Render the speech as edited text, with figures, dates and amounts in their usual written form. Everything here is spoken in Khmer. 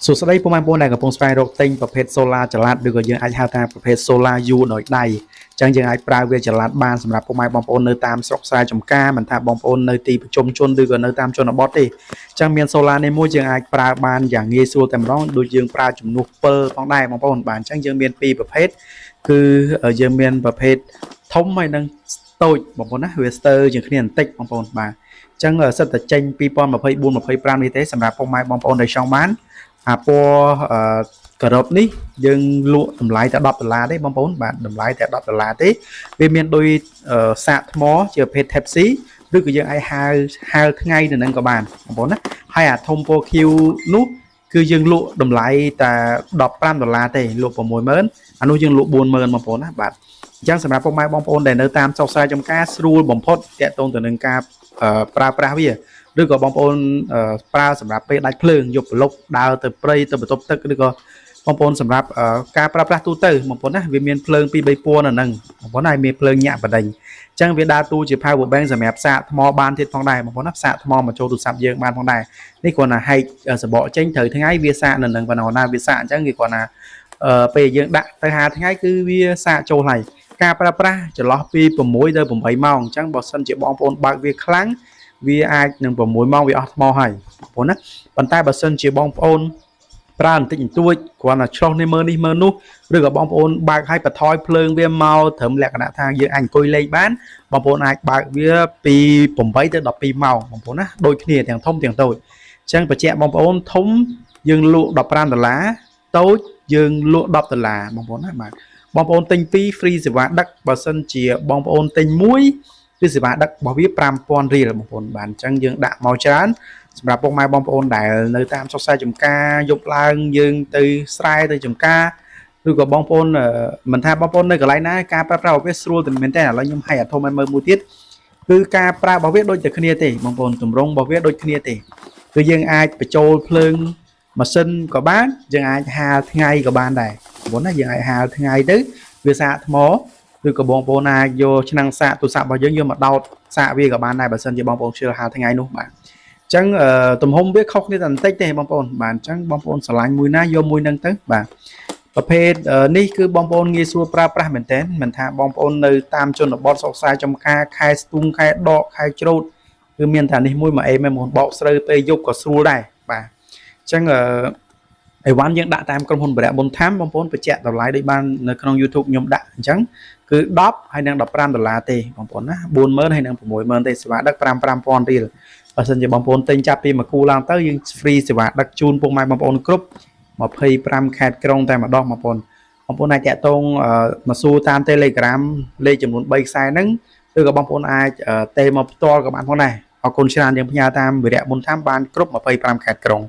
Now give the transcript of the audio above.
សួស្តីពុកម៉ែបងប្អូនដែលកំពុងស្វែងរកទិញប្រភេទ solar ចល័តឬក៏យើងអាចហៅថាប្រភេទ solar U ដោយដៃអញ្ចឹងយើងអាចប្រើវាចល័តបានសម្រាប់ពុកម៉ែបងប្អូននៅតាមស្រុកស្រែចម្ការមិនថាបងប្អូននៅទីប្រជុំជនឬក៏នៅតាមជនបទទេអញ្ចឹងមាន solar នេះមួយយើងអាចប្រើបានយ៉ាងងាយស្រួលតែម្ដងដូចយើងប្រើជំនួសពិលផងដែរបងប្អូនបាទអញ្ចឹងយើងមានពីរប្រភេទគឺយើងមានប្រភេទធំហើយនិងតូចបងប្អូនណាវាស្ទើរជាងគ្នាបន្តិចបងប្អូនបាទអញ្ចឹងសិតតែចេញ2024 25នេះទេសម្រាប់ពុកម៉ែបងប្អូនដែលចង់បានអាពណ៌ការ៉ុតនេះយើងលក់តម្លៃតែ$10ទេបងប្អូនបាទតម្លៃតែ$10ទេវាមានដូចសាកថ្មជាប្រភេទ Type C ឬក៏យើងអាចហាលថ្ងៃនៅនឹងក៏បានបងប្អូនណាហើយអាធំពណ៌ខៀវនោះគឺយើងលក់តម្លៃតែ$15ទេលក់60000អានោះយើងលក់40000បងប្អូនណាបាទអញ្ចឹងសម្រាប់ពុកម៉ែបងប្អូនដែលនៅតាមស្រុកស្រែចម្ការស្រួលបំផុតទាក់ទងទៅនឹងការប្រើប្រាស់វាឬក៏បងប្អូនប្រើសម្រាប់ពេលដាច់ភ្លើងយកប្រឡប់ដើរទៅព្រៃទៅបន្ទប់ទឹកឬក៏បងប្អូនសម្រាប់ការប្រើប្រាស់ទូទៅបងប្អូនណាវាមានភ្លើង2-3ពណ៌នៅហ្នឹងបងប្អូនហើយមានភ្លើងញាក់បដិញអញ្ចឹងវាដើរតួជា power bank សម្រាប់សាកថ្មបានទៀតផងដែរបងប្អូនណាសាកថ្មមកចូលទូរស័ព្ទយើងបានផងដែរនេះគ្រាន់តែហែកសបកចេញត្រូវថ្ងៃវាសាកនៅហ្នឹងប៉ុណ្ណោះណាវាសាកអញ្ចឹងគេគ្រាន់តែពេលយើងដាក់ទៅ50ថ្ងៃគឺវាសាកចូលហើយការប្រើប្រាស់ចន្លោះពី6ទៅ8ម៉ោងអញ្ចឹងបើសិនជាបងប្អូនបើកវាខ្លាំងវាអាចនឹង6ម៉ោងវាអស់ថ្មហើយបងប្អូនណាប៉ុន្តែបើសិនជាបងប្អូនប្រើបន្តិចបន្តួចគ្រាន់តែឆ្លោះនេះមើលនោះឬក៏បងប្អូនបើកឲ្យបន្ថយភ្លើងវាមកត្រឹមលក្ខណៈថាយើងអាចអង្គុយលេងបានបងប្អូនអាចបើកវាពី8ទៅ12ម៉ោងបងប្អូនណាដូចគ្នាទាំងធំទាំងតូចអញ្ចឹងបញ្ជាក់បងប្អូនធំយើងលក់$15តូចយើងលក់$10បងប្អូនណាបាទបងប្អូនទិញ2 free សេវាដឹកបើសិនជាបងប្អូនទិញ1គឺសេវាដឹករបស់វា$5000រៀលបងប្អូនបាទអញ្ចឹងយើងដាក់មកច្រើនសម្រាប់ពុកម៉ែបងប្អូនដែលនៅតាមស្រុកស្រែចម្ការយប់ឡើងយើងទៅស្រែទៅចម្ការឬក៏បងប្អូនមិនថាបងប្អូននៅកន្លែងណាការប្រើប្រាស់របស់វាស្រួលតែមែនតើឥឡូវខ្ញុំឲ្យអាធំឲ្យមើលមួយទៀតគឺការប្រើរបស់វាដូចតែគ្នាទេបងប្អូនទម្រង់របស់វាដូចគ្នាទេគឺយើងអាចបញ្ចូលភ្លើងម៉ាស៊ីនក៏បានយើងអាចហាលថ្ងៃក៏បានដែរបងប្អូនណាយើងអាចហាលថ្ងៃទៅវាសាកថ្មឬក៏បងប្អូនអាចយកឆ្នាំងសាកទូរស័ព្ទរបស់យើងយកមកដោតសាកវាក៏បានដែរបើសិនជាបងប្អូនខ្ជិលហាលថ្ងៃនោះបាទអញ្ចឹងទំហំវាខុសគ្នាតែបន្តិចទេបងប្អូនបាទអញ្ចឹងបងប្អូនឆ្លាញ់មួយណាយកមួយនឹងទៅបាទប្រភេទនេះគឺបងប្អូនងាយស្រួលប្រើប្រាស់មែនតើមិនថាបងប្អូននៅតាមជនបទស្រុកស្រែចម្ការខែស្ទូងខែដកខែច្រូតគឺមានតែនេះមួយមកអេមែនបងបោកស្រូវពេលយប់ក៏ស្រួលដែរបាទអញ្ចឹងអីវ៉ាន់យើងដាក់តាមក្រុមហ៊ុនបរិយបុនថាមបងប្អូនបញ្ជាក់តម្លៃដូចបាននៅក្នុង YouTube ខ្ញុំដាក់អញ្ចឹងគឺ10ហើយនឹង$15ទេបងប្អូនណា40000ហើយនឹង60000ទេសេវាដឹក5000រៀលបើសិនជាបងប្អូនទិញចាប់ពីមួយគូឡើងទៅយើង free សេវាដឹកជូនពុកម៉ែបងប្អូនគ្រប់25ខេត្តក្រុងតែម្ដងបងប្អូនអាចតាក់ទងមកសួរតាម Telegram លេខចំនួន3ខ្សែហ្នឹងឬក៏បងប្អូនអាចទេមកផ្ទាល់ក៏បានផងដែរអរគុណច្រើនយើងផ្ញើតាមវិរៈមុនថាមបានគ្រប់25ខេត្តក្រុង